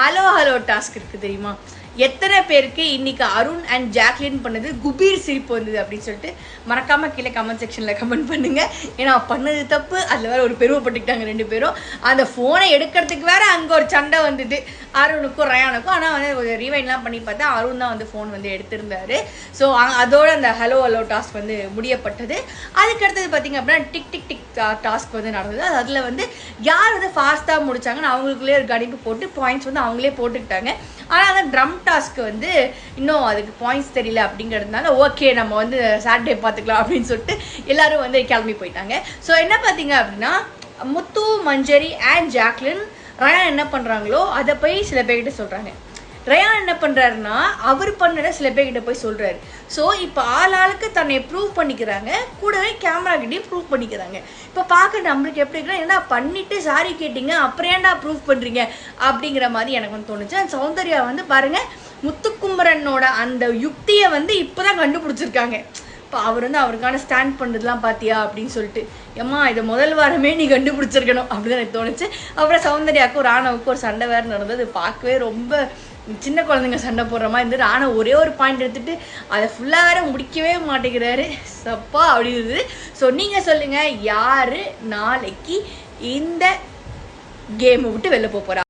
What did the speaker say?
Hello hello task இருக்குது தெரியுமா? எத்தனை பேருக்கு இன்னைக்கு அருண் அண்ட் ஜாக்லின் பண்ணது குபீர் சிரிப்பு வந்தது அப்படின்னு சொல்லிட்டு மறக்காம கீழே கமெண்ட் செக்ஷனில் கமெண்ட் பண்ணுங்க. ஏன்னா பண்ணது தப்பு, அதில் வேற ஒரு பெருமைப்பட்டுக்கிட்டாங்க ரெண்டு பேரும். அந்த ஃபோனை எடுக்கிறதுக்கு வேற அங்கே ஒரு சண்டை வந்தது அருணுக்கும் ரயானுக்கும். ஆனால் வந்து ரீவைண்ட்லாம் பண்ணி பார்த்தா அருண் தான் வந்து ஃபோன் வந்து எடுத்திருந்தாரு. ஸோ அதோட அந்த ஹலோ ஹலோ டாஸ்க் வந்து முடியப்பட்டது. அதுக்கடுத்தது பார்த்தீங்க அப்படின்னா டிக் டிக் டிக் டாஸ்க் வந்து நடந்தது. அதில் வந்து யார் வந்து ஃபாஸ்ட்டாக முடிச்சாங்கன்னு அவங்களுக்குள்ளே ஒரு கணிப்பு போட்டு பாயிண்ட்ஸ் வந்து அவங்களே போட்டுக்கிட்டாங்க. ஆனால் அந்த ட்ரம் டாஸ்க்கு வந்து இன்னும் அதுக்கு பாயிண்ட்ஸ் தெரியல அப்படிங்கிறதுனால ஓகே நம்ம வந்து சாட்டர்டே பார்த்துக்கலாம் அப்படின்னு சொல்லிட்டு எல்லாரும் வந்து கிளம்பி போயிட்டாங்க. ஸோ என்ன பார்த்தீங்க அப்படின்னா முத்து, மஞ்சரி அண்ட் ஜாக்லின் ரயான் என்ன பண்ணுறாங்களோ அதை போய் சில பேர்கிட்ட சொல்கிறாங்க. ரயான் என்ன பண்ணுறாருன்னா அவர் பண்ணதை சில பேர்கிட்ட போய் சொல்கிறாரு. ஸோ இப்போ ஆளுக்கு தன்னை ப்ரூவ் பண்ணிக்கிறாங்க, கூடவே கேமராக்கிட்டையும் ப்ரூவ் பண்ணிக்கிறாங்க. இப்போ பார்க்க நம்மளுக்கு எப்படி இருக்குன்னா என்ன பண்ணிட்டு சாரி கேட்டிங்க அப்புறம் ஏன்டா ப்ரூவ் பண்ணுறீங்க அப்படிங்கிற மாதிரி எனக்கு வந்து தோணுச்சு. அந்த சௌந்தர்யா வந்து பாருங்கள் முத்துக்குமரனோட அந்த யுக்தியை வந்து இப்போ தான் கண்டுபிடிச்சிருக்காங்க. இப்போ அவர் வந்து அவருக்கான ஸ்டாண்ட் பண்ணுறதுலாம் பார்த்தியா அப்படின்னு சொல்லிட்டு ஏம்மா இதை முதல் வாரமே நீ கண்டுபிடிச்சிருக்கணும் அப்படின்னு எனக்கு தோணுச்சு. அப்புறம் சௌந்தர்யாவுக்கும் ராணவுக்கும் ஒரு சண்டை வேறு நடந்தது. பார்க்கவே ரொம்ப சின்ன குழந்தைங்க சண்டை போடுற மாதிரி இருந்தது. ஆனால் ஒரே ஒரு பாயிண்ட் எடுத்துகிட்டு அதை ஃபுல்லாக வேற முடிக்கவே மாட்டேங்கிறாரு சப்பா அப்படி இருந்தது. ஸோ நீங்கள் சொல்லுங்கள் யார் நாளைக்கு இந்த கேமை விட்டு வெளில போகிறா?